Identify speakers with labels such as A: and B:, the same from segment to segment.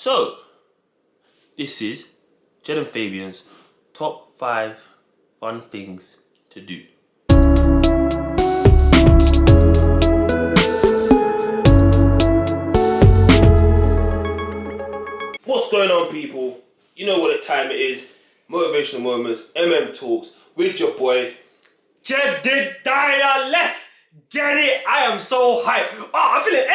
A: So, this is Jed and Fabian's top 5 fun things to do. What's going on, people? You know what time it is. Motivational moments, Talks with your boy
B: Jed did die. Let's get it. I am so hyped. Oh, I'm feeling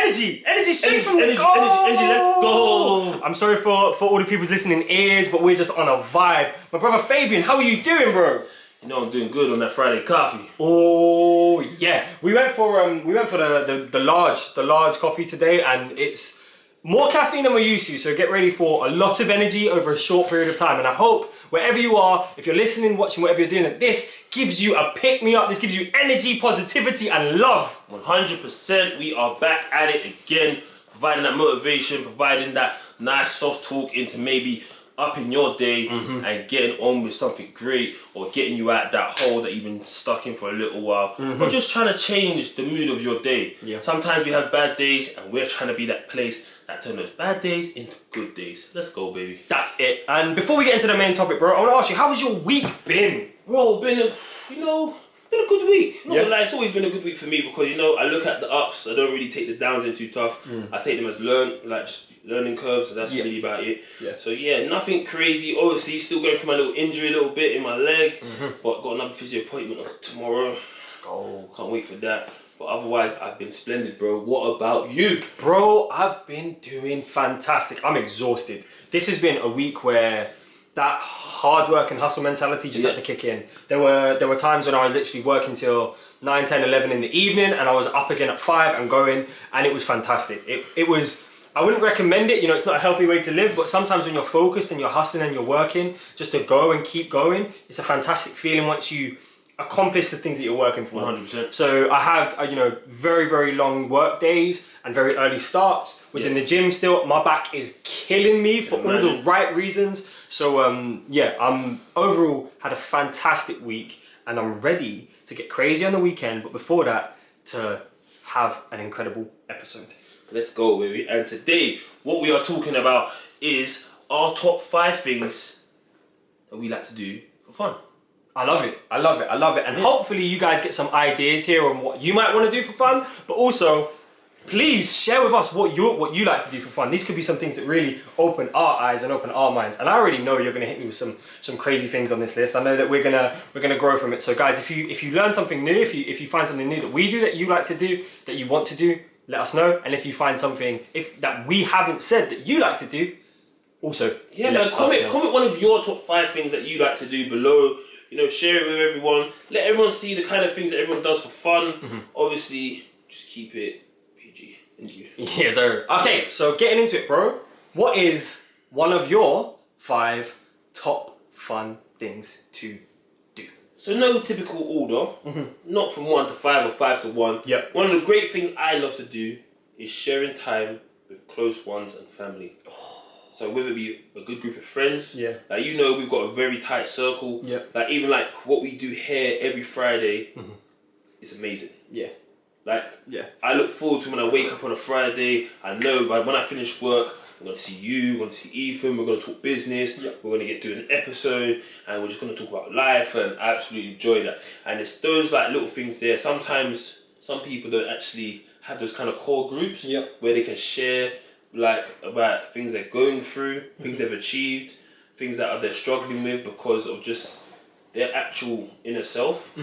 B: energy straight from the go.
A: Energy, let's go.
B: I'm sorry for all the people's listening ears, but we're just on a vibe. My brother Fabian, how are you doing, bro?
A: You know I'm doing good on that Friday coffee.
B: Oh yeah, we went for the large coffee today, and it's more caffeine than we're used to. So get ready for a lot of energy over a short period of time. And I hope wherever you are, if you're listening, watching, whatever you're doing, that this gives you a pick me up. This gives you energy, positivity, and love.
A: 100%. We are back at it again, providing that motivation, providing that nice soft talk into maybe upping your day and getting on with something great, or getting you out that hole that you've been stuck in for a little while, or just trying to change the mood of your day.
B: Yeah.
A: Sometimes we have bad days, and we're trying to be that place that turns those bad days into good days. Let's go, baby.
B: That's it. And before we get into the main topic, bro, I want to ask you, how has your week been?
A: Bro, been a good week. Not
B: Yeah.
A: gonna lie, it's always been a good week for me because I look at the ups. I don't really take the downs in too tough. I take them as just learning curves. So that's really about it.
B: Yeah.
A: So yeah, nothing crazy. Obviously, still going through my little injury a little bit in my leg, but got another physio appointment tomorrow.
B: Let's go.
A: Can't wait for that. But otherwise, I've been splendid, bro. What about you?
B: Bro, I've been doing fantastic. I'm exhausted. This has been a week where that hard work and hustle mentality just had to kick in. There were times when I was literally working till 9, 10, 11 in the evening, and I was up again at 5 and going, and it was fantastic. It was, I wouldn't recommend it, it's not a healthy way to live, but sometimes when you're focused and you're hustling and you're working, just to go and keep going, it's a fantastic feeling once you accomplish the things that you're working for.
A: 100%.
B: So I had, very, very long work days and very early starts. Was in the gym still. My back is killing me for all the right reasons. So I'm overall had a fantastic week, and I'm ready to get crazy on the weekend. But before that, to have an incredible episode.
A: Let's go, baby. And today, what we are talking about is our top 5 things that we like to do for fun.
B: I love it. And hopefully you guys get some ideas here on what you might want to do for fun, but also please share with us what you like to do for fun. These could be some things that really open our eyes and open our minds. And I already know you're gonna hit me with some crazy things on this list. I know that we're gonna grow from it. So guys, if you learn something new, if you find something new that we do that you like to do, that you want to do, let us know. And if you find something that we haven't said that you like to do, also
A: comment one of your top 5 things that you like to do below. Share it with everyone. Let everyone see the kind of things that everyone does for fun. Obviously, just keep it PG. Thank you.
B: Yes, sir. Okay, so getting into it, bro. What is one of your 5 top fun things to do?
A: So no typical order. Not from 1 to 5 or 5 to 1.
B: Yeah.
A: One of the great things I love to do is sharing time with close ones and family. So whether it be a good group of friends, we've got a very tight circle.
B: Yeah.
A: Even what we do here every Friday, it's amazing.
B: Yeah.
A: I look forward to when I wake up on a Friday. I know when I finish work, I'm gonna see you, we're gonna see Ethan, we're gonna talk business, we're gonna do an episode, and we're just gonna talk about life, and I absolutely enjoy that. And it's those little things there. Sometimes some people don't actually have those kind of core groups where they can share about things they're going through, things they've achieved, things that they're struggling with because of just their actual inner self.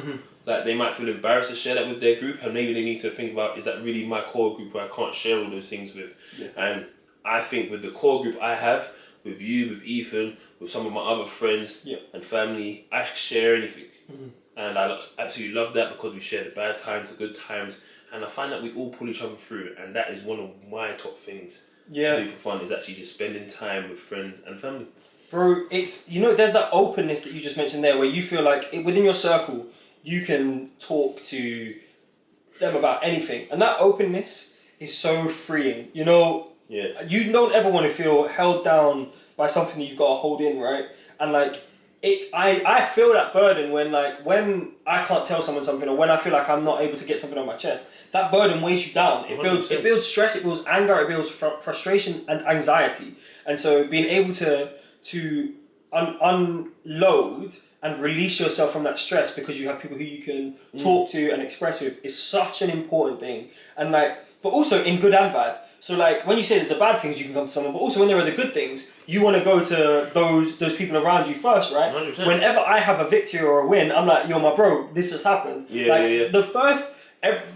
A: They might feel embarrassed to share that with their group, and maybe they need to think about, is that really my core group where I can't share all those things with? And I think with the core group I have, with you, with Ethan, with some of my other friends and family, I share anything. And I absolutely love that because we share the bad times, the good times, and I find that we all pull each other through, and that is one of my top things to do for fun, is actually just spending time with friends and family.
B: Bro, it's, there's that openness that you just mentioned there where you feel like within your circle, you can talk to them about anything. And that openness is so freeing. You don't ever want to feel held down by something that you've got to hold in, right? And I feel that burden when I can't tell someone something, or when I feel like I'm not able to get something on my chest. That burden weighs you down. It builds stress, it builds anger, it builds frustration and anxiety. And so being able to unload and release yourself from that stress because you have people who you can talk to and express with is such an important thing. And but also in good and bad. So when you say there's the bad things, you can come to someone, but also when there are the good things, you want to go to those people around you first, right?
A: 100%.
B: Whenever I have a victory or a win, I'm like, yo, my bro, this just happened. The first,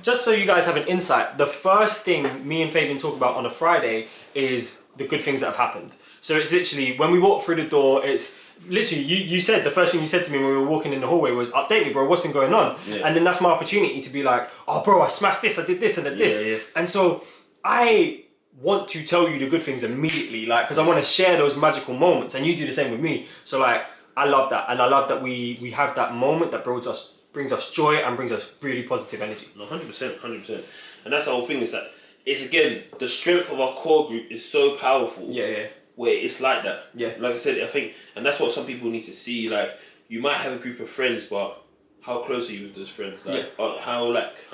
B: just so you guys have an insight, the first thing me and Fabian talk about on a Friday is the good things that have happened. So it's literally, when we walk through the door, it's literally, you said, the first thing you said to me when we were walking in the hallway was, update me, bro, what's been going on? Yeah. And then that's my opportunity to be like, oh, bro, I smashed this, I did this, and I did this. Yeah. And so I want to tell you the good things immediately, because I want to share those magical moments, and you do the same with me. So I love that, and I love that we have that moment that brings us joy and brings us really positive energy.
A: 100%. And that's the whole thing, is that it's, again, the strength of our core group is so powerful.
B: Yeah.
A: Where it's like that.
B: Yeah.
A: Like I said, I think, and that's what some people need to see. You might have a group of friends, but how close are you with those friends? How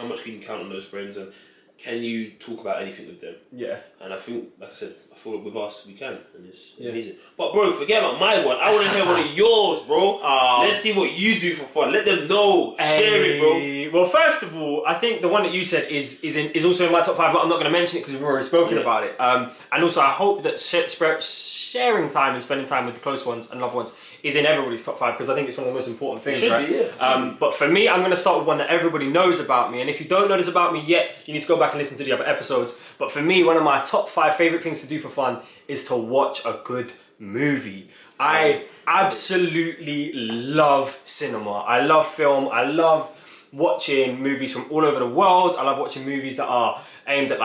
A: much can you count on those friends, and can you talk about anything with them?
B: Yeah.
A: And I think, like I said, I feel like with us we can, and it's amazing. But bro, forget about my one. I want to hear one of yours, bro. Let's see what you do for fun. Let them know. Share it, bro.
B: Well, first of all, I think the one that you said is also in my top 5, but I'm not going to mention it because we've already spoken about it. And also, I hope that sharing time and spending time with the close ones and loved ones is in everybody's top 5, because I think it's one of the most important things, right?
A: Be, yeah.
B: But for me, I'm going to start with one that everybody knows about me. And if you don't know this about me yet, you need to go back and listen to the other episodes. But for me, one of my top 5 favourite things to do for fun is to watch a good movie. I absolutely love cinema. I love film. I love watching movies from all over the world. I love watching movies that are aimed at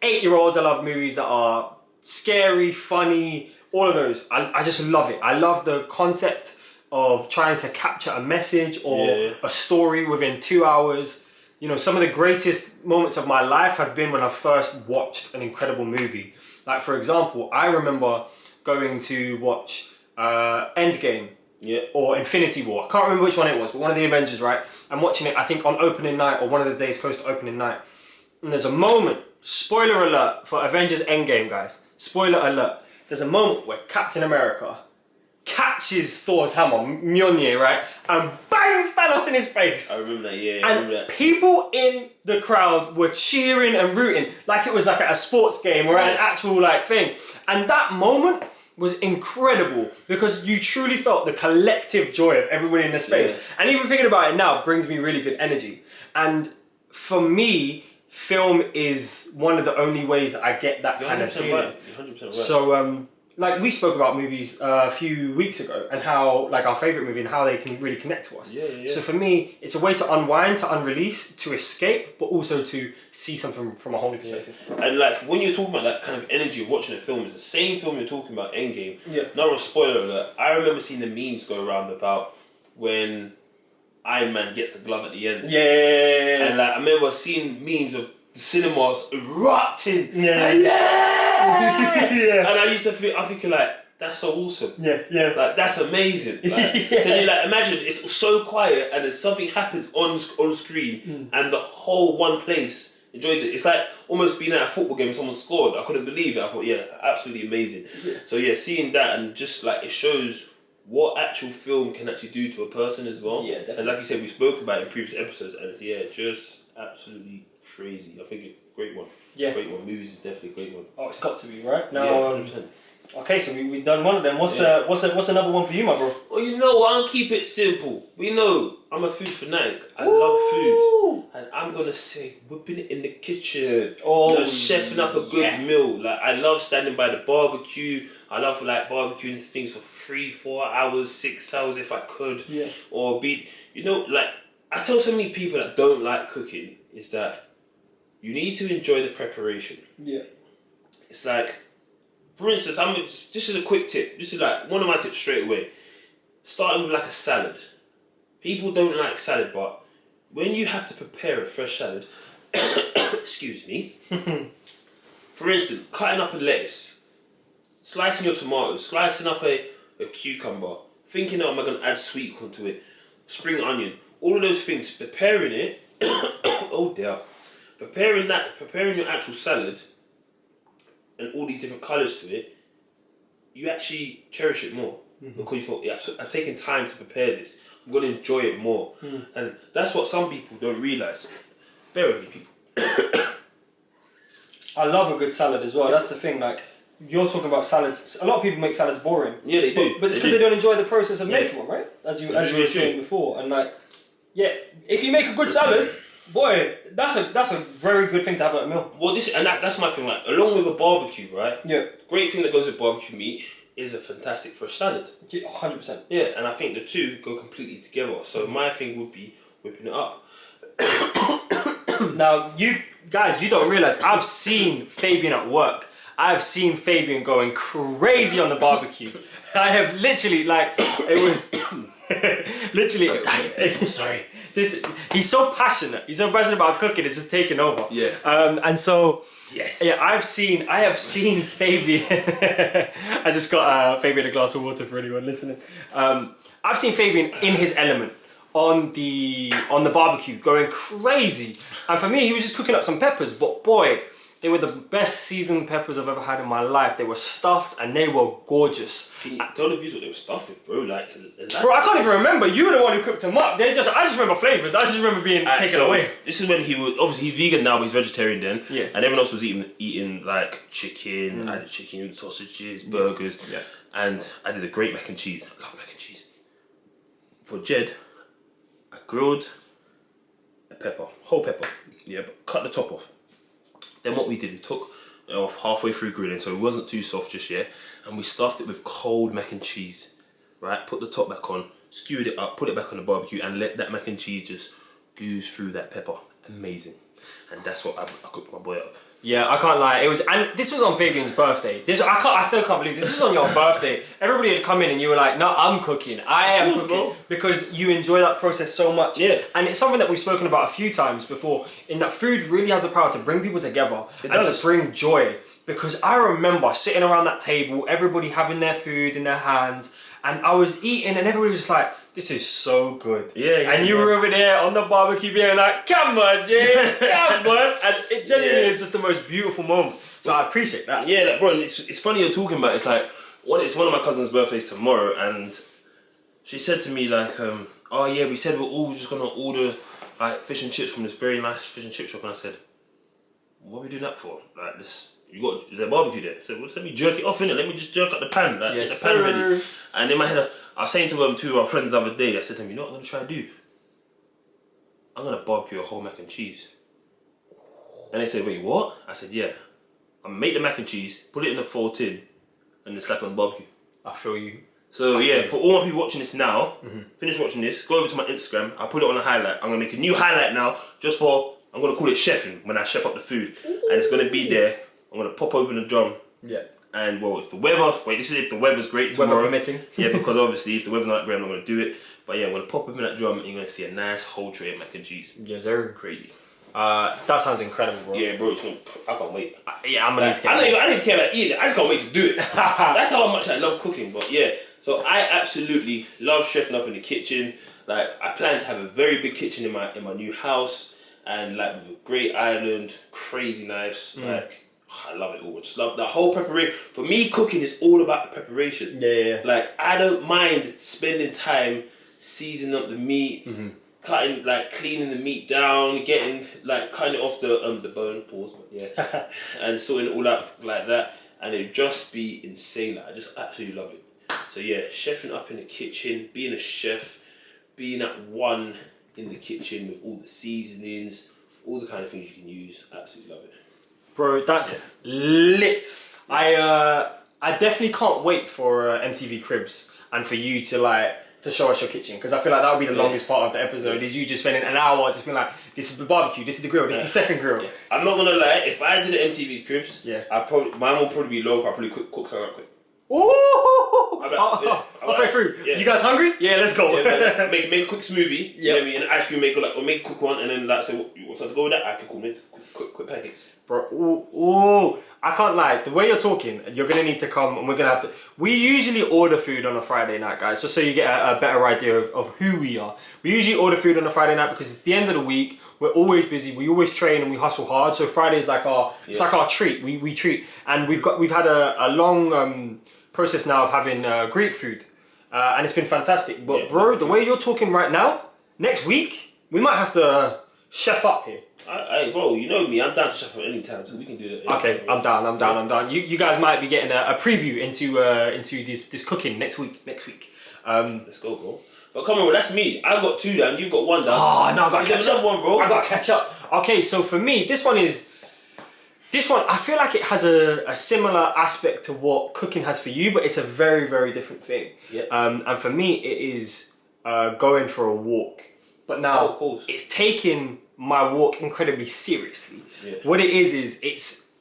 B: 8-year-olds. I love movies that are scary, funny, all of those. I just love it. I love the concept of trying to capture a message or a story within 2 hours. You know, some of the greatest moments of my life have been when I first watched an incredible movie. For example, I remember going to watch Endgame or Infinity War. I can't remember which one it was, but one of the Avengers, right? I'm watching it, I think, on opening night or one of the days close to opening night. And there's a moment, spoiler alert for Avengers Endgame, guys. Spoiler alert. There's a moment where Captain America catches Thor's hammer, Mjolnir, right? And bangs Thanos in his face.
A: I remember that, yeah.
B: And
A: I remember that.
B: People in the crowd were cheering and rooting like it was at a sports game or an actual thing. And that moment was incredible because you truly felt the collective joy of everybody in the space. Yeah. And even thinking about it now brings me really good energy. And for me, film is one of the only ways that I get that kind of feeling.
A: Right. 100% right.
B: So, we spoke about movies a few weeks ago and how, our favourite movie and how they can really connect to us.
A: Yeah.
B: So for me, it's a way to unwind, to unrelease, to escape, but also to see something from a whole new perspective.
A: And when you're talking about that kind of energy of watching a film, it's the same film you're talking about, Endgame.
B: Yeah.
A: Not a spoiler alert. I remember seeing the memes go around about when Iron Man gets the glove at the end.
B: Yeah.
A: And I remember seeing memes of the cinemas erupting.
B: Yeah.
A: Yeah. And I used to feel, I'm thinking that's so awesome.
B: Yeah.
A: That's amazing. Then you imagine it's so quiet and then something happens on screen and the whole one place enjoys it. It's almost being at a football game and someone scored. I couldn't believe it. I thought, absolutely amazing. Yeah. So seeing that and just it shows what actual film can actually do to a person as well.
B: Yeah, definitely.
A: And like you said, we spoke about it in previous episodes and it's just absolutely crazy. I think great one.
B: Yeah.
A: Great one. Movies is definitely a great one.
B: Oh, it's got to be, right? Now,
A: 100%.
B: Okay, so we've done one of them. What's another one for you, my bro?
A: Well, you know what? I'll keep it simple. We know I'm a food fanatic. I love food. And I'm going to say whipping it in the kitchen.
B: Oh,
A: chefing up a good meal. I love standing by the barbecue. I love barbecuing things for 3-4 hours, 6 hours if I could.
B: Yeah.
A: Or I tell so many people that don't like cooking is that you need to enjoy the preparation.
B: Yeah.
A: It's for instance, this is a quick tip. This is one of my tips straight away. Starting with a salad. People don't like salad, but when you have to prepare a fresh salad, excuse me. For instance, cutting up a lettuce, slicing your tomatoes, slicing up a cucumber, thinking, oh, am I going to add sweet corn to it, spring onion, all of those things, preparing it, oh dear, preparing your actual salad and all these different colours to it, you actually cherish it more because you thought, yeah, I've taken time to prepare this. I'm going to enjoy it more. And that's what some people don't realise. Bear with me, people.
B: I love a good salad as well. That's the thing. Like, you're talking about salads. A lot of people make salads boring.
A: Yeah, they do.
B: But it's because they don't enjoy the process of making one, right? As you were saying before. And like, yeah, if you make a good salad, boy, that's a very good thing to have at a meal.
A: Well, that's my thing. Like, along with a barbecue, right?
B: Yeah.
A: Great thing that goes with barbecue meat is a fantastic fresh salad.
B: Yeah, 100%.
A: Yeah, and I think the two go completely together. So my thing would be whipping it up.
B: Now, you guys, you don't realise, I've seen Fabian at work. I've seen Fabian going crazy on the barbecue. I have literally, like, it was literally. I'm dying. Sorry. He's so passionate. He's so passionate about cooking. It's just taking over.
A: Yeah.
B: And so.
A: Yes.
B: Yeah, I have seen Fabian. I just got Fabian a glass of water for anyone listening. I've seen Fabian in his element on the barbecue, going crazy. And for me, he was just cooking up some peppers. But boy, they were the best seasoned peppers I've ever had in my life. They were stuffed and they were gorgeous.
A: Can you tell the views what they were stuffed with, bro? Like,
B: bro, I can't even remember. You were the one who cooked them up. I just remember flavours. I just remember being taken away.
A: This is when he was, obviously he's vegan now, but he's vegetarian then.
B: Yeah.
A: And everyone else was eating like chicken, I had chicken, sausages, burgers.
B: Yeah.
A: And I did a great mac and cheese. I love mac and cheese. For Jed, I grilled a pepper, whole pepper. Yeah, but cut the top off. Then what we did, we took it off halfway through grilling, so it wasn't too soft just yet, and we stuffed it with cold mac and cheese, right? Put the top back on, skewered it up, put it back on the barbecue, and let that mac and cheese just goose through that pepper. Amazing. And that's what I cooked my boy up.
B: Yeah, I can't lie. It was, and this was on Fabian's birthday. I still can't believe this was on your birthday. Everybody had come in and you were like, "No, I'm cooking. I am cooking," bro. Because you enjoy that process so much.
A: Yeah.
B: And it's something that we've spoken about a few times before. In that food really has the power to bring people together to bring joy. Because I remember sitting around that table, everybody having their food in their hands, and I was eating, and everybody was just like, "This is so good."
A: Yeah.
B: And you were over there on the barbecue being like, "Come on, Jay, come on." And it genuinely is just the most beautiful moment. So I appreciate that.
A: Yeah, like, bro, it's funny you're talking about it. It's like, it's one of my cousin's birthdays tomorrow, and she said to me like, "Oh yeah, we said we're all just gonna order like fish and chips from this very nice fish and chip shop." And I said, "What are we doing that for? Like this, you got the barbecue there." So let me jerk it off, innit? Let me just jerk up the pan, like get the pan ready. And in my head, I was saying to two of our friends the other day, I said to them, "You know what I'm gonna try to do? I'm gonna barbecue a whole mac and cheese." And they said, "Wait, what?" I said, "Yeah. I'm gonna make the mac and cheese, put it in a full tin, and then slap it on the barbecue."
B: I feel you.
A: So yeah, for all my people watching this now, finish watching this, go over to my Instagram, I'll put it on a highlight. I'm gonna make a new highlight now, I'm gonna call it chefing, when I chef up the food. And it's gonna be there. I'm gonna pop open the drum.
B: Yeah.
A: And well, this is if the weather's great tomorrow.
B: Weather permitting.
A: Yeah, because obviously if the weather's not great, I'm not gonna do it. But yeah, I'm gonna pop open that drum and you're gonna see a nice whole tray of mac and cheese.
B: Yes, sir.
A: Crazy.
B: That sounds incredible, bro.
A: Yeah, bro, I can't wait.
B: Yeah, I'm gonna need to get
A: I don't even care about eating it, I just can't wait to do it. That's how much I love cooking, but yeah. So I absolutely love chefing up in the kitchen. Like, I plan to have a very big kitchen in my new house, and like with a great island, crazy knives, like, I love it all. Just love the whole preparation. For me, cooking is all about the preparation.
B: Yeah.
A: Like, I don't mind spending time seasoning up the meat, cutting, like, cleaning the meat down, getting, like, cutting it off the bone, pause, but yeah, and sorting it all out like that, and it'd just be insane. Like, I just absolutely love it. So yeah, chefing up in the kitchen, being a chef, being at one in the kitchen with all the seasonings, all the kind of things you can use, absolutely love it.
B: Bro, that's lit. I definitely can't wait for MTV Cribs and for you to show us your kitchen, because I feel like that would be the longest part of the episode, is you just spending an hour just being like, this is the barbecue, this is the grill, this is the second grill.
A: Yeah. I'm not gonna lie, if I did an MTV Cribs, mine will probably be long, I'll probably cook something up quick.
B: Ooh! Halfway through.
A: Yeah.
B: You guys hungry? Yeah, let's go.
A: Yeah, man, make a quick smoothie. You know what I mean? An ice cream maker, or make a quick one, and then like, so you want something to go with that? I can cool, make quick pancakes.
B: Bro, ooh, I can't lie. The way you're talking, you're gonna need to come, and we're gonna have to. We usually order food on a Friday night, guys, just so you get a better idea of who we are. We usually order food on a Friday night because it's the end of the week. We're always busy. We always train and we hustle hard. So Friday is like it's like our treat. We treat, and we've had a long process now of having Greek food, and it's been fantastic. But bro, the way you're talking right now, next week we might have to chef up here.
A: Bro, you know me. I'm down to chef at any time, so we can do that.
B: Okay, I'm down. You guys might be getting a preview into this cooking next week.
A: Let's go, bro. But come on, bro, that's me. I got 2 down. You got 1 down.
B: Oh no, I got to catch up,
A: one, bro.
B: I got to catch up. Okay, so for me, this one, I feel like it has a similar aspect to what cooking has for you, but it's a very, very different thing.
A: Yeah.
B: And for me, it is going for a walk. But now,
A: of course,
B: it's taking my walk incredibly seriously.
A: Yeah.
B: What it is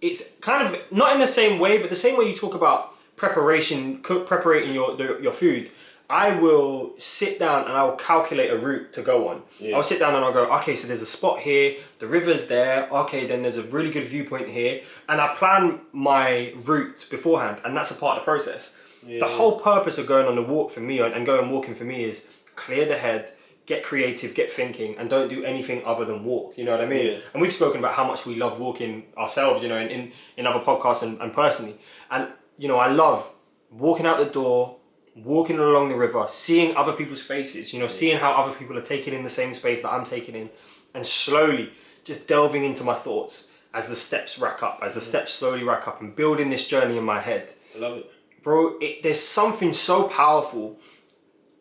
B: it's kind of not in the same way, but the same way you talk about preparing your food. I will sit down and I will calculate a route to go on. Yeah. I'll sit down and I'll go, okay, so there's a spot here, the river's there, okay, then there's a really good viewpoint here, and I plan my route beforehand, and that's a part of the process. Yeah. The whole purpose of going on a walk for me and going walking for me is clear the head, get creative, get thinking, and don't do anything other than walk. You know what I mean? Yeah. And we've spoken about how much we love walking ourselves, you know, in other podcasts and personally. And, you know, I love walking out the door, walking along the river, seeing other people's faces, you know, seeing how other people are taking in the same space that I'm taking in, and slowly just delving into my thoughts as the steps rack up, slowly rack up, and building this journey in my head.
A: I love it.
B: Bro, there's something so powerful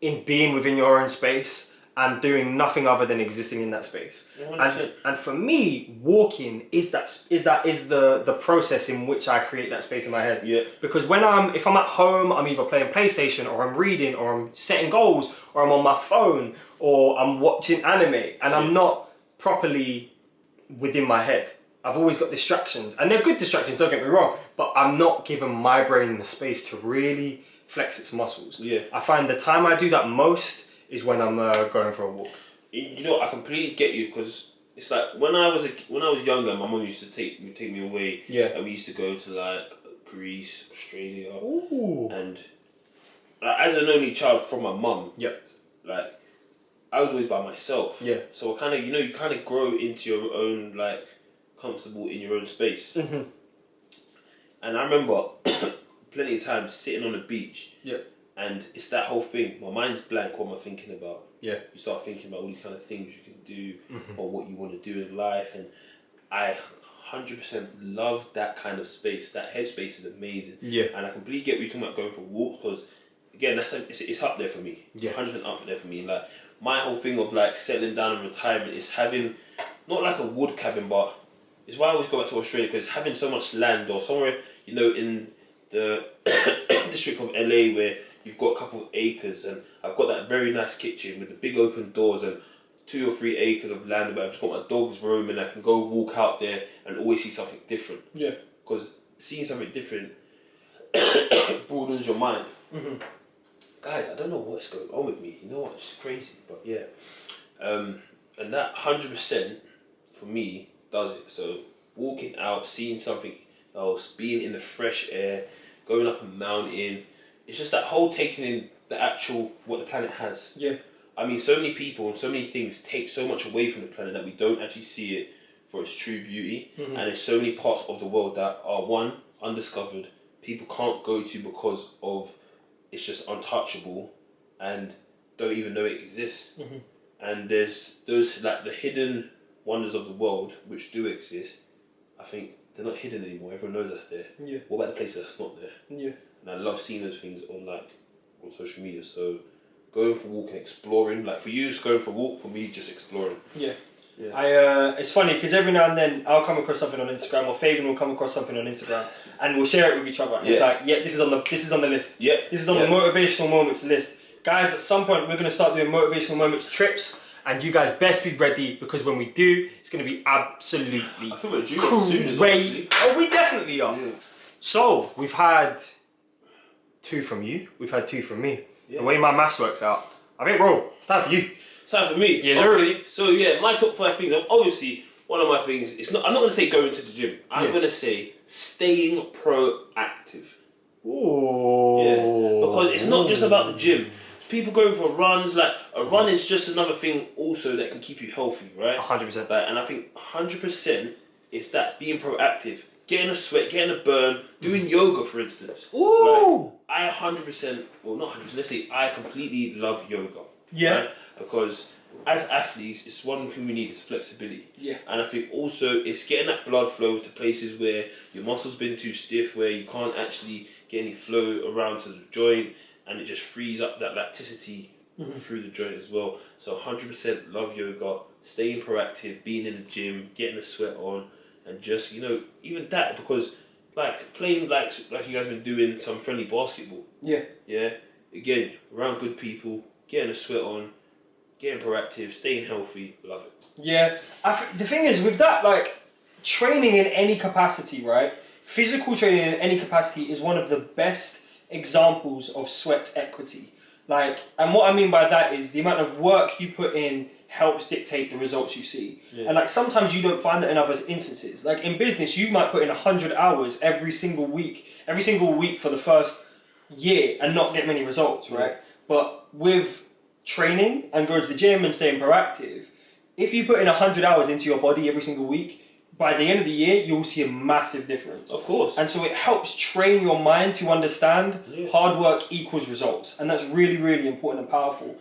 B: in being within your own space and doing nothing other than existing in that space. And for me, walking is the process in which I create that space in my head.
A: Yeah.
B: Because if I'm at home, I'm either playing PlayStation, or I'm reading, or I'm setting goals, or I'm on my phone, or I'm watching anime, and I'm not properly within my head. I've always got distractions, and they're good distractions, don't get me wrong, but I'm not giving my brain the space to really flex its muscles.
A: Yeah.
B: I find the time I do that most is when I'm going for a walk.
A: You know, I completely get you, because it's like when I was younger, my mum used to take me away.
B: Yeah.
A: And we used to go to like Greece, Australia.
B: Ooh.
A: And like, as an only child from my mum,
B: Yep.
A: like I was always by myself.
B: Yeah.
A: So I kind of, you kind of grow into your own, like, comfortable in your own space.
B: Mm-hmm.
A: And I remember plenty of times sitting on the beach.
B: Yeah.
A: And it's that whole thing. My mind's blank. What am I thinking about?
B: Yeah.
A: You start thinking about all these kind of things you can do, or what you want to do in life. And I 100% love that kind of space. That headspace is amazing.
B: Yeah.
A: And I completely get what you're talking about going for walks, because again, it's up there for me.
B: Yeah.
A: 100% up there for me. Like my whole thing of like settling down in retirement is having not like a wood cabin, but it's why I always go back to Australia, because having so much land, or somewhere, you know, in the district of LA where you've got a couple of acres, and I've got that very nice kitchen with the big open doors and 2 or 3 acres of land where I've just got my dogs roaming. I can go walk out there and always see something different.
B: Yeah.
A: Because seeing something different broadens your mind. Mm-hmm. Guys, I don't know what's going on with me. You know what? It's crazy, but yeah. And that 100% for me does it. So walking out, seeing something else, being in the fresh air, going up a mountain. It's just that whole taking in the actual, what the planet has.
B: Yeah.
A: I mean, so many people and so many things take so much away from the planet that we don't actually see it for its true beauty. Mm-hmm. And there's so many parts of the world that are, one, undiscovered, people can't go to because of it's just untouchable and don't even know it exists. Mm-hmm. And there's those, like the hidden wonders of the world which do exist. I think they're not hidden anymore. Everyone knows that's there.
B: Yeah.
A: What about the places that's not there?
B: Yeah.
A: And I love seeing those things on social media. So going for a walk and exploring, like for you, it's going for a walk. For me, just exploring.
B: Yeah. Yeah. It's funny because every now and then I'll come across something on Instagram, or Fabian will come across something on Instagram, and we'll share it with each other. And it's like, this is on the list.
A: Yeah.
B: This is on the motivational moments list. Guys, at some point we're gonna start doing motivational moments trips. And you guys best be ready, because when we do, it's going to be absolutely
A: I feel we're due
B: crazy. Oh, we definitely are. Yeah. So, we've had 2 from you. We've had 2 from me. The way my maths works out, I think, bro, it's time for you.
A: It's time for me.
B: Yeah,
A: okay. So yeah, my top 5 things. Obviously, one of my things. It's not. I'm not gonna say going to the gym. I'm gonna say staying proactive.
B: Ooh.
A: Yeah. Because it's not just about the gym. People going for runs. Like a run is just another thing also that can keep you healthy, right?
B: 100%.
A: Like, and I think 100% is that being proactive, getting a sweat, getting a burn, doing yoga, for instance.
B: Ooh.
A: Like, I 100%, well not 100%, let's say I completely love yoga.
B: Yeah.
A: Right? Because as athletes, it's one thing we need is flexibility.
B: Yeah.
A: And I think also it's getting that blood flow to places where your muscles been too stiff, where you can't actually get any flow around to the joint, and it just frees up that lacticity through the joint as well. So 100% love yoga, staying proactive, being in the gym, getting the sweat on, and just, you know, even that, because like playing like you guys been doing some friendly basketball.
B: Yeah.
A: Yeah. Again, around good people, getting a sweat on, getting proactive, staying healthy, love it.
B: Yeah. The thing is, with that, like, training in any capacity, right? Physical training in any capacity is one of the best examples of sweat equity. Like, and what I mean by that is the amount of work you put in helps dictate the results you see. Yeah. And like sometimes you don't find that in other instances. Like in business, you might put in 100 hours every single week for the first year and not get many results, right? But with training and going to the gym and staying proactive, if you put in 100 hours into your body every single week, by the end of the year, you'll see a massive difference.
A: Of course.
B: And so it helps train your mind to understand hard work equals results. And that's really, really important and powerful.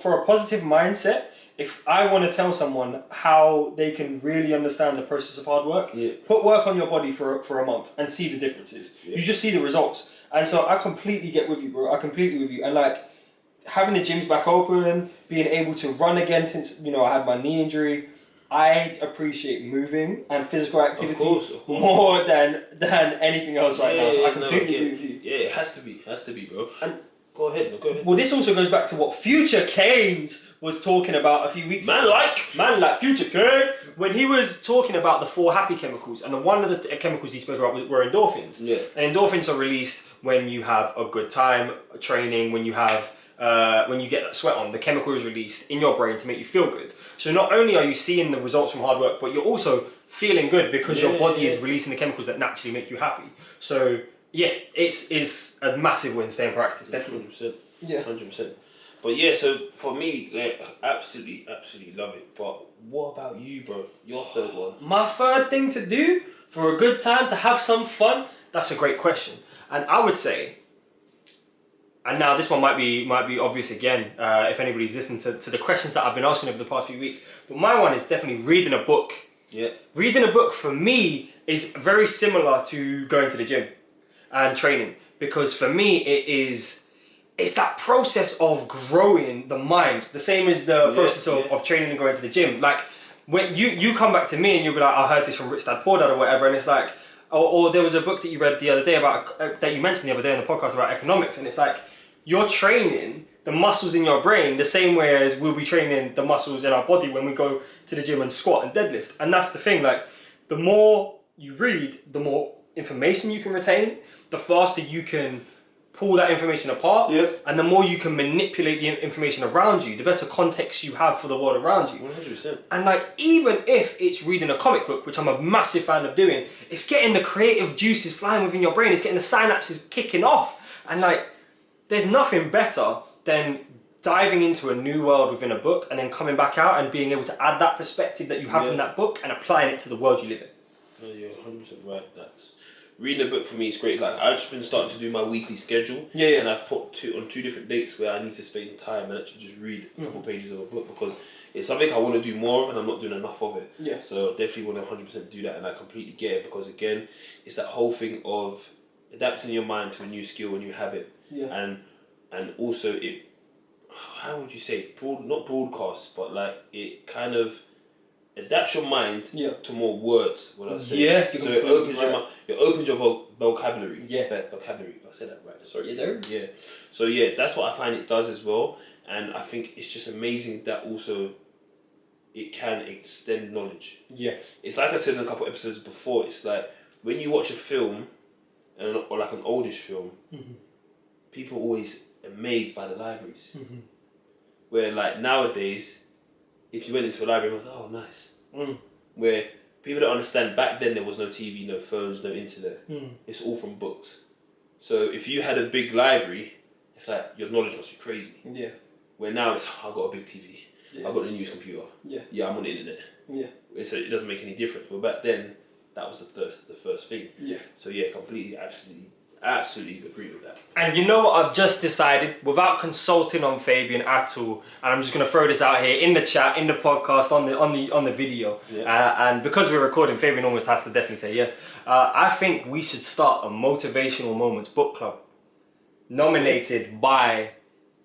B: For a positive mindset, if I want to tell someone how they can really understand the process of hard work, put work on your body for a month and see the differences. Yeah. You just see the results. And so I completely get with you, bro. I completely with you. And like having the gyms back open, being able to run again since, you know, I had my knee injury, I appreciate moving and physical activity of course. More than anything else right now. So I completely agree with you.
A: Yeah, it has to be, bro. And go ahead.
B: Well, this also goes back to what Future Keynes was talking about a few weeks ago. Man like Future Keynes, when he was talking about the 4 happy chemicals, and one of the chemicals he spoke about were endorphins. Yeah. And endorphins are released when you have a good time training, when you have when you get that sweat on, the chemical is released in your brain to make you feel good. So not only are you seeing the results from hard work, but you're also feeling good because your body is releasing the chemicals that naturally make you happy. So yeah, it's a massive win staying proactive, definitely.
A: 100%. Yeah. 100%. But yeah, so for me, like, absolutely love it. But what about you, bro? Your third one.
B: My third thing to do for a good time, to have some fun, that's a great question. And I would say, and now this one might be obvious again, if anybody's listened to the questions that I've been asking over the past few weeks. But my one is definitely reading a book.
A: Yeah.
B: Reading a book for me is very similar to going to the gym and training, because for me it's that process of growing the mind, the same as the process of training and going to the gym. Like when you come back to me and you'll be like, I heard this from Rich Dad Poor Dad or whatever, and it's like, or there was a book that you read the other day about that you mentioned the other day on the podcast about economics, and it's like you're training the muscles in your brain the same way as we'll be training the muscles in our body when we go to the gym and squat and deadlift. And that's the thing, like the more you read, the more information you can retain, the faster you can pull that information apart, and the more you can manipulate the information around you, the better context you have for the world around you.
A: 100%.
B: And like, even if it's reading a comic book, which I'm a massive fan of doing, it's getting the creative juices flying within your brain, it's getting the synapses kicking off. And like, there's nothing better than diving into a new world within a book and then coming back out and being able to add that perspective that you have from that book and applying it to the world you live in.
A: No, you're 100% right. Reading a book for me is great. Like I've just been starting to do my weekly schedule, and I've put on 2 different dates where I need to spend time and actually just read a couple pages of a book, because it's something I want to do more of and I'm not doing enough of it. Yeah. So definitely want to 100% do that, and I completely get it, because again, it's that whole thing of adapting your mind to a new skill, a new habit, and also it. How would you say? Not broadcast, but like it kind of adapts your mind to more words. What I say.
B: Yeah.
A: So it opens your mind. It opens your vocabulary.
B: Yeah.
A: Vocabulary. If I said that right. Sorry.
B: Yes, sir.
A: Yeah. So yeah, that's what I find it does as well, and I think it's just amazing that also it can extend knowledge. Yeah. It's like I said in a couple episodes before. It's like when you watch a film, or like an oldish film. Mm-hmm. people are always amazed by the libraries. Where like nowadays, if you went into a library, it was oh nice. Where people don't understand, back then there was no TV, no phones, no internet. It's all from books. So if you had a big library, it's like your knowledge must be crazy.
B: Yeah.
A: Where now it's I've got a big TV.
B: Yeah.
A: I've got a news computer.
B: Yeah.
A: I'm on the internet.
B: Yeah.
A: So it doesn't make any difference. But back then, that was the first thing.
B: Yeah.
A: So yeah, completely, absolutely agree with that.
B: And you know what I've just decided, without consulting on Fabian at all, and I'm just gonna throw this out here in the chat, in the podcast, on the video, and because we're recording, Fabian almost has to definitely say yes. I think we should start a Motivational Moments book club, nominated by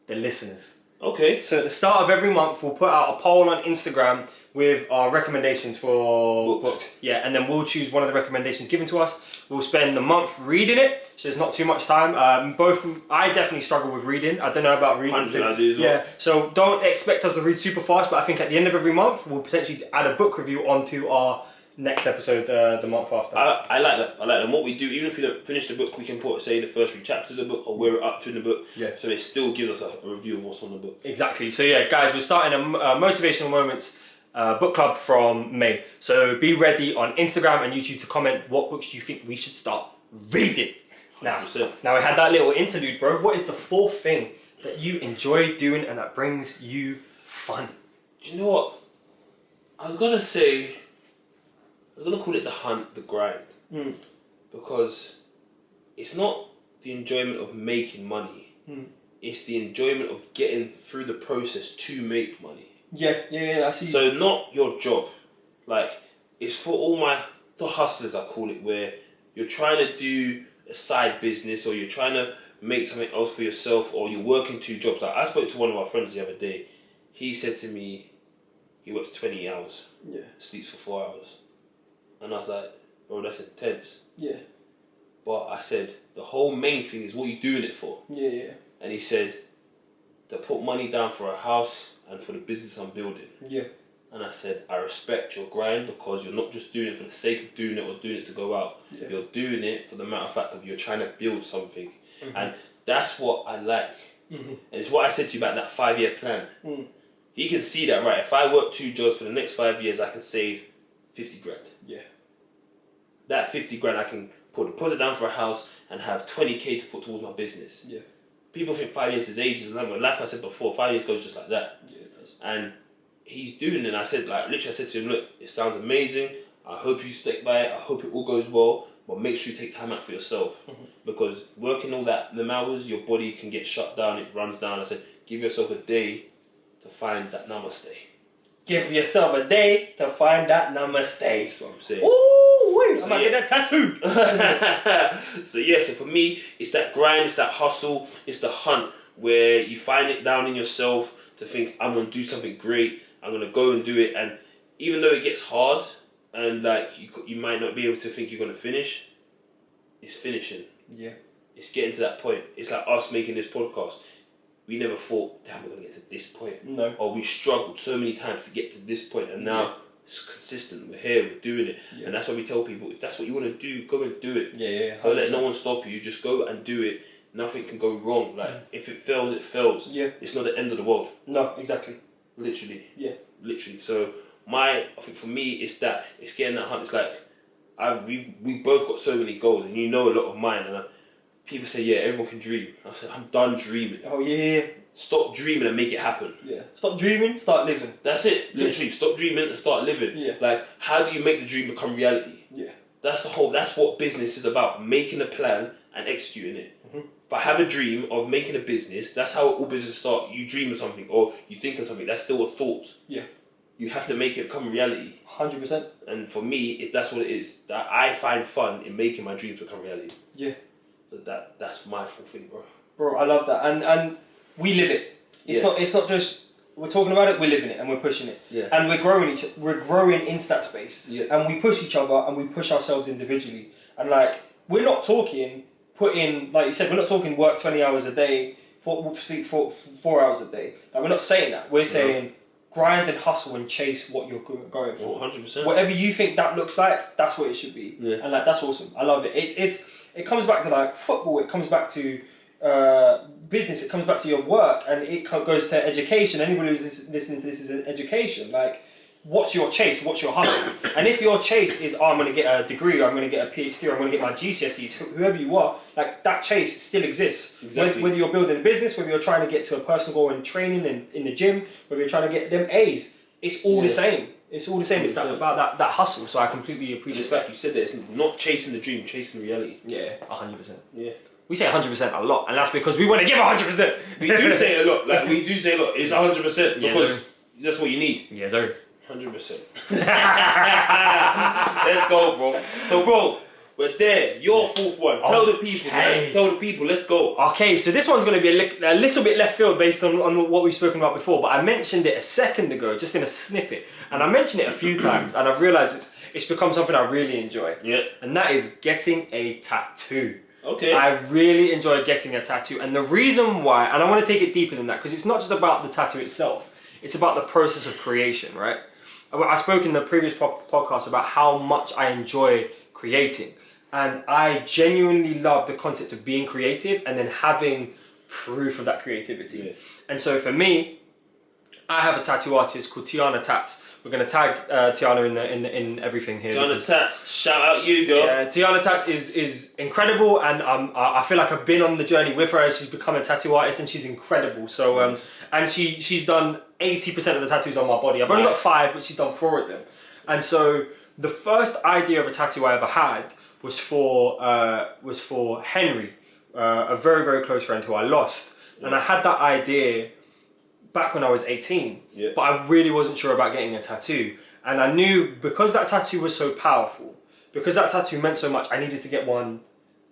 B: the listeners.
A: Okay.
B: So at the start of every month, we'll put out a poll on Instagram with our recommendations for books. Yeah, and then we'll choose one of the recommendations given to us. We'll spend the month reading it, so there's not too much time. I definitely struggle with reading. I don't know about reading.
A: 100% I do as well.
B: Yeah, so don't expect us to read super fast, but I think at the end of every month, we'll potentially add a book review onto our next episode the month after.
A: I like that. And what we do, even if we don't finish the book, we can put, say, the first 3 chapters of the book or where we're up to in the book.
B: Yeah.
A: So it still gives us a review of what's on the book.
B: Exactly. So yeah, guys, we're starting a Motivational Moments book club from May. So be ready on Instagram and YouTube to comment what books you think we should start reading. Now we had that little interlude, bro. What is the 4th thing that you enjoy doing and that brings you fun?
A: Do you know what? I was gonna call it the hunt, the grind. Because it's not the enjoyment of making money. It's the enjoyment of getting through the process to make money.
B: Yeah, I see.
A: So not your job. Like, it's for all the hustlers, I call it, where you're trying to do a side business or you're trying to make something else for yourself or you're working 2 jobs. Like, I spoke to one of our friends the other day. He said to me, he works 20 hours, sleeps for 4 hours. And I was like, bro, that's intense.
B: Yeah.
A: But I said, the whole main thing is what you're doing it for.
B: Yeah.
A: And he said, to put money down for a house and for the business I'm building.
B: Yeah.
A: And I said, I respect your grind because you're not just doing it for the sake of doing it or doing it to go out.
B: Yeah.
A: You're doing it for the matter of fact of you're trying to build something. And that's what I like. And it's what I said to you about that 5-year plan. He can see that, right? If I work 2 jobs for the next 5 years, I can save 50 grand.
B: Yeah.
A: That 50 grand I can put a deposit down for a house and have 20k to put towards my business.
B: Yeah.
A: People think 5 years is ages, and like I said before, 5 years goes just like that.
B: Yeah, it does.
A: And he's doing it, and I said, like, literally I said to him, look, it sounds amazing, I hope you stick by it, I hope it all goes well, but make sure you take time out for yourself. Because working all them hours, your body can get shut down, it runs down. I said, give yourself a day to find that namaste.
B: Give yourself a day to find that namaste.
A: That's what I'm saying.
B: Ooh, wait, I might get that tattooed.
A: So yeah, so for me, it's that grind, it's that hustle, it's the hunt where you find it down in yourself to think, I'm going to do something great, I'm going to go and do it. And even though it gets hard and like you might not be able to think you're going to finish, it's finishing.
B: Yeah.
A: It's getting to that point. It's like us making this podcast. We never thought, damn, we're going to get to this point.
B: No.
A: Or we struggled so many times to get to this point, and now it's consistent. We're here, we're doing it. And that's why we tell people, if that's what you want to do, go and do it.
B: Yeah.
A: Don't let no one stop you. Just go and do it. Nothing can go wrong. Like, if it fails, it fails.
B: Yeah.
A: It's not the end of the world.
B: No, exactly.
A: Literally.
B: Yeah.
A: Literally. So, I think for me, it's that. It's getting that hunt. It's like, we've both got so many goals, and you know a lot of mine, and people say, yeah, everyone can dream. I said, I'm done dreaming.
B: Oh, yeah.
A: Stop dreaming and make it happen.
B: Yeah. Stop dreaming, start living.
A: That's it. Literally, stop dreaming and start living.
B: Yeah.
A: Like, how do you make the dream become reality?
B: Yeah.
A: That's what business is about. Making a plan and executing it. If I have a dream of making a business, that's how all businesses start. You dream of something or you think of something. That's still a thought.
B: Yeah.
A: You have to make it become reality.
B: 100%.
A: And for me, that's what it is. That I find fun in making my dreams become reality.
B: Yeah.
A: So that's my full thing, bro.
B: Bro, I love that. And we live it. It's not just we're talking about it, we're living it and we're pushing it.
A: Yeah.
B: And we're growing into that space.
A: Yeah.
B: And we push each other and we push ourselves individually. And like we're not talking like you said, we're not talking work 20 hours a day, sleep for 4 hours a day. Like we're not saying that. We're saying grind and hustle and chase what you're going for.
A: 100%.
B: Whatever you think that looks like, that's what it should be.
A: Yeah.
B: And like that's awesome. I love it. It comes back to like football. It comes back to business, it comes back to your work, and it goes to education. Anybody who's listening to this is in education. Like, what's your chase? What's your hustle? And if your chase is, I'm going to get a degree, or I'm going to get a PhD, or I'm going to get my GCSEs, whoever you are, like, that chase still exists.
A: Exactly.
B: Whether you're building a business, whether you're trying to get to a personal goal in training and in the gym, whether you're trying to get them A's, it's all the same. It's all the same. It's about that hustle. So I completely appreciate
A: just like you said, that it's not chasing the dream, chasing reality.
B: Yeah, 100%.
A: Yeah.
B: We say 100% a lot, and that's because we want to give 100%.
A: We do say it a lot. Like, we do say a lot. It's 100% because that's what you need.
B: Yeah, sir.
A: 100%. Let's go, bro. So, bro, we're there. Your fourth one. Tell the people, man. Tell the people. Let's go.
B: Okay, so this one's going to be a little bit left field based on what we've spoken about before, but I mentioned it a second ago, just in a snippet. And I mentioned it a few times, and I've realised it's become something I really enjoy.
A: Yeah.
B: And that is getting a tattoo.
A: Okay.
B: I really enjoy getting a tattoo. And the reason why, and I want to take it deeper than that, because it's not just about the tattoo itself. It's about the process of creation, right? I spoke in the previous podcast about how much I enjoy creating. And I genuinely love the concept of being creative and then having proof of that creativity.
A: Yeah.
B: And so for me, I have a tattoo artist called Tiana Tats. We're going to tag Tiana in everything here.
A: Tiana Tats, shout out you, girl.
B: Yeah, Tiana Tats is incredible, and I feel like I've been on the journey with her as she's become a tattoo artist, and she's incredible. So and she's done 80% of the tattoos on my body. I've only got 5, but she's done 4 of them. And so the first idea of a tattoo I ever had was for Henry, a very, very close friend who I lost. And I had that idea back when I was 18, but I really wasn't sure about getting a tattoo. And I knew because that tattoo was so powerful, because that tattoo meant so much, I needed to get one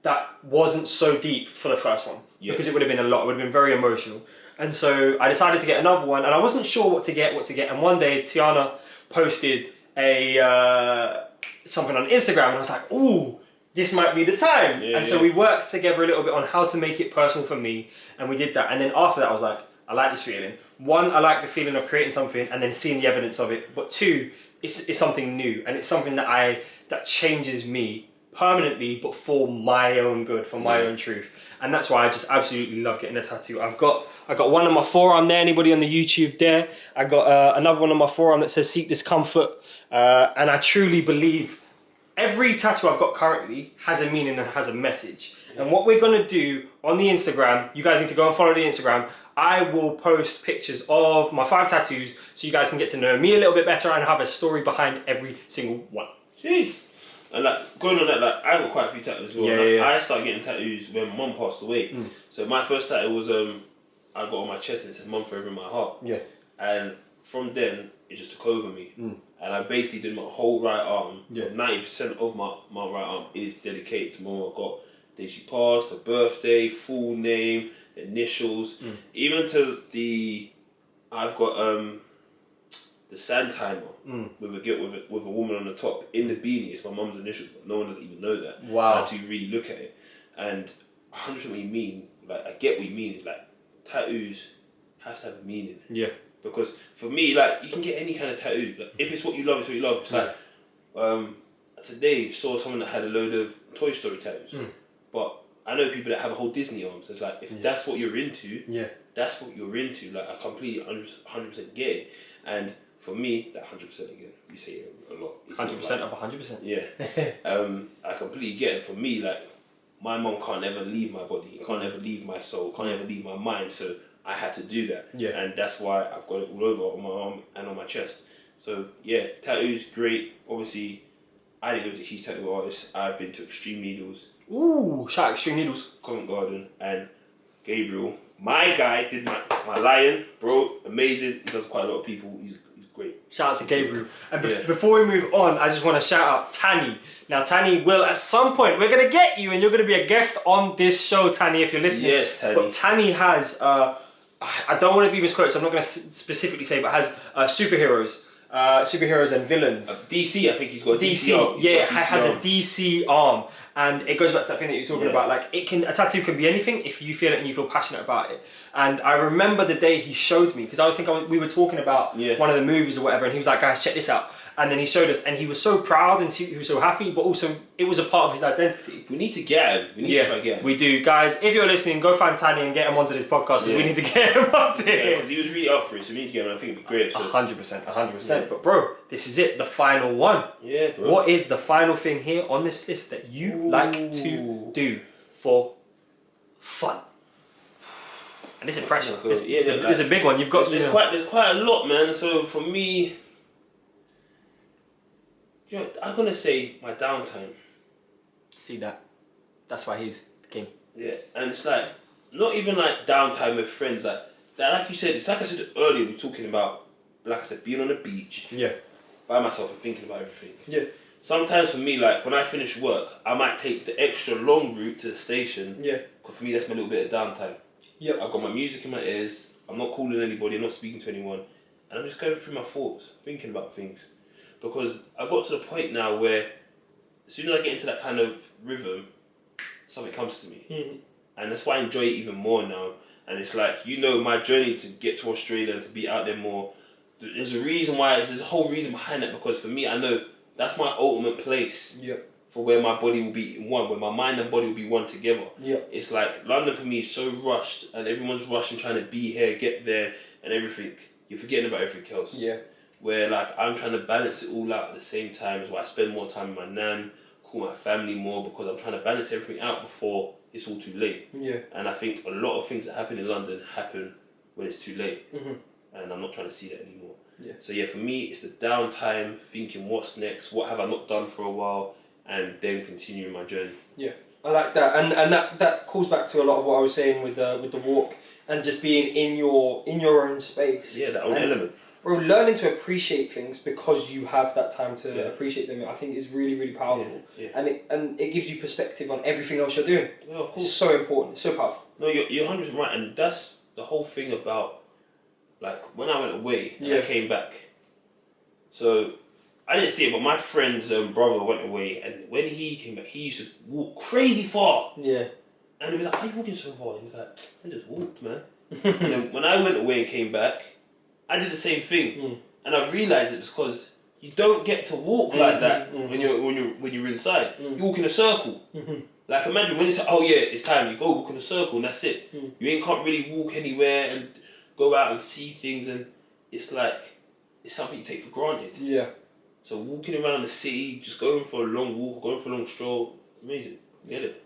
B: that wasn't so deep for the first one. Because it would have been a lot, it would have been very emotional. And so I decided to get another one, and I wasn't sure what to get. And one day Tiana posted something on Instagram, and I was like, ooh, this might be the time. So we worked together a little bit on how to make it personal for me, and we did that. And then after that I was like, I like this feeling. 1, I like the feeling of creating something and then seeing the evidence of it. But 2, it's something new, and it's something that changes me permanently, but for my own good, for my own truth. And that's why I just absolutely love getting a tattoo. I got one on my forearm there. Anybody on the YouTube there? I got another one on my forearm that says "Seek Discomfort," and I truly believe every tattoo I've got currently has a meaning and has a message. And what we're gonna do on the Instagram, you guys need to go and follow the Instagram. I will post pictures of my 5 tattoos so you guys can get to know me a little bit better and have a story behind every single one.
A: Jeez. And like, going on that, like, I got quite a few tattoos as well. I started getting tattoos when my mum passed away. So my first tattoo was, I got on my chest and it said "Mum forever in my heart." And from then, it just took over me. And I basically did my whole right arm. 90% of my right arm is dedicated to Mum. I got day she passed, her birthday, full name, initials, even to I've got the sand timer with a woman on the top in the beanie. It's my mum's initials, but no one doesn't even know that.
B: Wow.
A: Until you really look at it, and 100% what you mean. Like, I get what you mean. Like, tattoos have to have a meaning. Yeah. Because for me, like, you can get any kind of tattoo. Like, if it's what you love, it's what you love. It's like today saw someone that had a load of Toy Story tattoos, but I know people that have a whole Disney arm. So it's like, if that's what you're into, that's what you're into. Like, I completely 100% get it. And for me, that 100% again, we say it a lot.
B: 100% of 100%.
A: Yeah. I completely get it. For me, like, my mum can't ever leave my body, can't ever leave my soul, can't ever leave my mind. So I had to do that. Yeah. And that's why I've got it all over on my arm and on my chest. So yeah, tattoos, great. Obviously, I didn't go to huge tattoo artists. I've been to Extreme Needles.
B: Ooh, shout out Extreme Needles.
A: Covent Garden, and Gabriel. My guy did my lion, bro. Amazing. He does quite a lot of people. He's great. Shout out to
B: Gabriel. And before we move on, I just want to shout out Tanny. Now, Tanny will, at some point, we're going to get you and you're going to be a guest on this show, Tanny, if you're listening.
A: Yes, Tanny.
B: But Tanny has, I don't want to be misquoted, so I'm not going to specifically say, but has superheroes and villains.
A: DC, I think he's got a DC
B: arm. Yeah, has a DC arm. And it goes back to that thing that you're talking about. Like, a tattoo can be anything if you feel it and you feel passionate about it. And I remember the day he showed me, because we were talking about one of the movies or whatever, and he was like, guys, check this out. And then he showed us, and he was so proud and he was so happy, but also it was a part of his identity.
A: We need to get him. We need to try to get him.
B: We do. Guys, if you're listening, go find Tani and get him onto this podcast because we need to get him onto it.
A: Because he was really up for it, so we need to get him. I think it'd be great.
B: 100%. Yeah. But bro, this is it, the final one.
A: Yeah, bro.
B: What is the final thing here on this list that you like to do for fun? And this is pressure. This is a big one. You've got.
A: There's quite a lot, man. So for me, you know, I'm gonna say my downtime.
B: See that? That's why he's the king.
A: Yeah, and it's like not even like downtime with friends. Like you said, it's like I said earlier. We're talking about, like I said, being on the beach.
B: Yeah.
A: By myself and thinking about everything.
B: Yeah.
A: Sometimes for me, like when I finish work, I might take the extra long route to the station.
B: Yeah.
A: Because for me, that's my little bit of downtime.
B: Yep.
A: I've got my music in my ears. I'm not calling anybody. I'm not speaking to anyone, and I'm just going through my thoughts, thinking about things. Because I got to the point now where, as soon as I get into that kind of rhythm, something comes to me, and that's why I enjoy it even more now. And it's like, you know, my journey to get to Australia and to be out there more. There's a reason why. There's a whole reason behind it. Because for me, I know that's my ultimate place.
B: Yep.
A: For where my body will be in one, where my mind and body will be one together.
B: Yeah.
A: It's like London for me is so rushed, and everyone's rushing, trying to be here, get there, and everything. You're forgetting about everything else.
B: Yeah.
A: Where like I'm trying to balance it all out at the same time, is why I spend more time with my nan, call my family more, because I'm trying to balance everything out before it's all too late.
B: Yeah.
A: And I think a lot of things that happen in London happen when it's too late, and I'm not trying to see that anymore.
B: Yeah.
A: So yeah, for me, it's the downtime, thinking what's next, what have I not done for a while, and then continuing my journey.
B: Yeah, I like that, and that calls back to a lot of what I was saying with the walk and just being in your own space.
A: Yeah, that own element.
B: Bro, learning to appreciate things because you have that time to appreciate them, I think is really, really powerful.
A: Yeah.
B: And it gives you perspective on everything else you're doing.
A: Yeah, of course.
B: It's so important. It's so powerful.
A: No, you're 100% right, and that's the whole thing about, like, when I went away and I came back. So I didn't see it, but my friend's brother went away, and when he came back, he used to walk crazy far.
B: Yeah.
A: And he was like, "Why are you walking so far?" He's like, "I just walked, man." And then when I went away and came back, I did the same thing, and I realised it was because you don't get to walk like that when you're inside. You walk in a circle. Like imagine when it's like, oh yeah, it's time. You go walk in a circle, and that's it. You can't really walk anywhere and go out and see things, and it's like it's something you take for granted.
B: Yeah.
A: So walking around the city, just going for a long walk, going for a long stroll, amazing. Get it.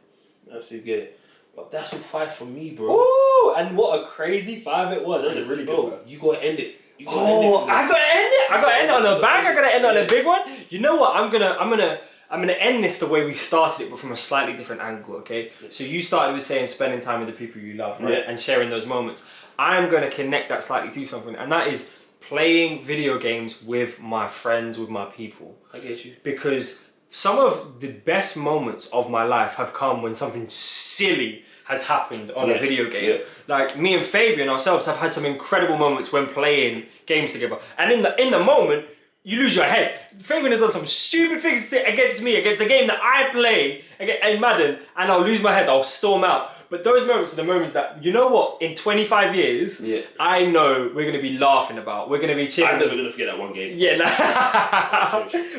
A: Absolutely get it. But that's all 5 for me, bro.
B: Ooh, and what a crazy 5 it was. That's a really good one.
A: You gotta end it.
B: I gotta end it. I gotta end it on a bang. I gotta end it on a big one. You know what? I'm gonna end this the way we started it, but from a slightly different angle. Okay. So you started with saying spending time with the people you love, right? And sharing those moments. I'm gonna connect that slightly to something, and that is playing video games with my friends, with my people.
A: I get you.
B: Because some of the best moments of my life have come when something silly has happened on a video game.
A: Yeah.
B: Like me and Fabian ourselves have had some incredible moments when playing games together. And in the moment, you lose your head. Fabian has done some stupid things against me, against the game that I play in Madden, and I'll lose my head, I'll storm out. But those moments are the moments that, you know what, in 25 years, I know we're going to be laughing about. We're going to be chilling.
A: I'm never going to forget that one game.
B: Yeah,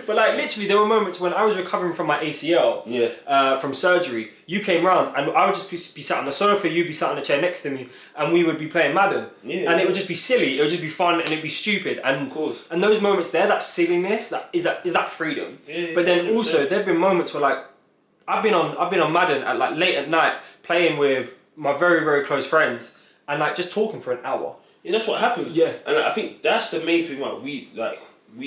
B: but like literally there were moments when I was recovering from my ACL from surgery. You came round and I would just be sat on the sofa, you'd be sat on the chair next to me, and we would be playing Madden. And it would just be silly, it would just be fun, and it'd be stupid. And
A: of course. And
B: those moments there, that silliness, is that freedom. But then 100%. Also there've been moments where like I've been on Madden at like late at night playing with my very, very close friends and like just talking for an hour.
A: Yeah, that's what happens.
B: Yeah.
A: And I think that's the main thing what we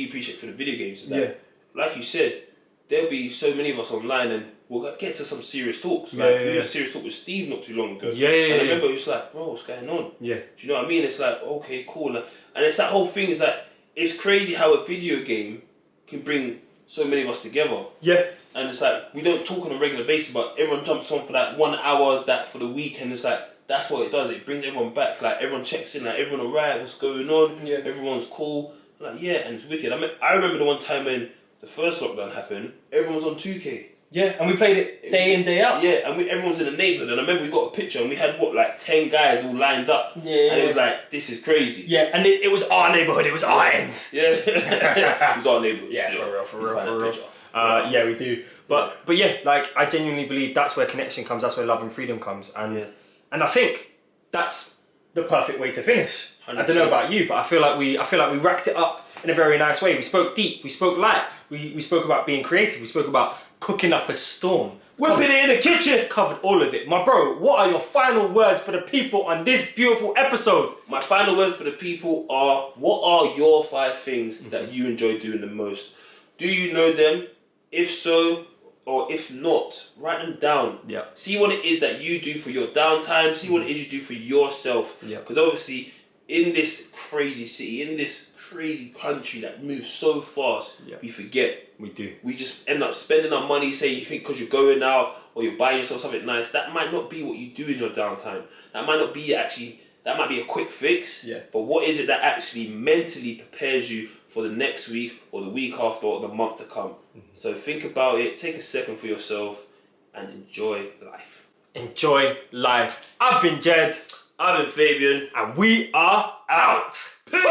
A: appreciate for the video games is that, like you said, there'll be so many of us online and we'll get to some serious talks. Like we had a serious talk with Steve not too long ago. And I remember it was like, bro, what's going on? Yeah. Do you know what I mean? It's like, okay, cool. And it's that whole thing is that it's crazy how a video game can bring so many of us together. Yeah. And it's like, we don't talk on a regular basis, but everyone jumps on for that 1 hour, that for the weekend. It's like, that's what it does. It brings everyone back. Like, everyone checks in, like, everyone alright, what's going on? Yeah. Everyone's cool. Like, yeah, and it's wicked. I remember the one time when the first lockdown happened, everyone was on 2K.
B: Yeah, and we played it day in, day out.
A: Yeah, and everyone's in the neighbourhood. And I remember we got a picture and we had, 10 guys all lined up.
B: Yeah.
A: And it was like, this is crazy.
B: Yeah, and it was our neighbourhood, it was our ends.
A: Yeah. It was our neighbourhood.
B: Yeah,
A: still.
B: for real. Yeah, we do. But yeah, like, I genuinely believe that's where connection comes, that's where love and freedom comes. And I think that's the perfect way to finish. 100%. I don't know about you, but I feel like we racked it up in a very nice way. We spoke deep, we spoke light, we spoke about being creative, we spoke about cooking up a storm.
A: Whipping it in the kitchen.
B: Covered all of it. My bro, what are your final words for the people on this beautiful episode?
A: My final words for the people are, what are your 5 things that you enjoy doing the most? Do you know them? If so, or if not, write them down.
B: Yeah.
A: See what it is that you do for your downtime. See what it is you do for yourself.
B: Yeah.
A: Because obviously, in this crazy city, in this crazy country that moves so fast, we forget.
B: We do.
A: We just end up spending our money, say you think because you're going out or you're buying yourself something nice, that might not be what you do in your downtime. That might not be that might be a quick fix.
B: Yeah.
A: But what is it that actually mentally prepares you for the next week or the week after or the month to come? So think about it, take a second for yourself and enjoy life.
B: Enjoy life. I've been Jed.
A: I've been Fabian.
B: And we are out.
A: Peace.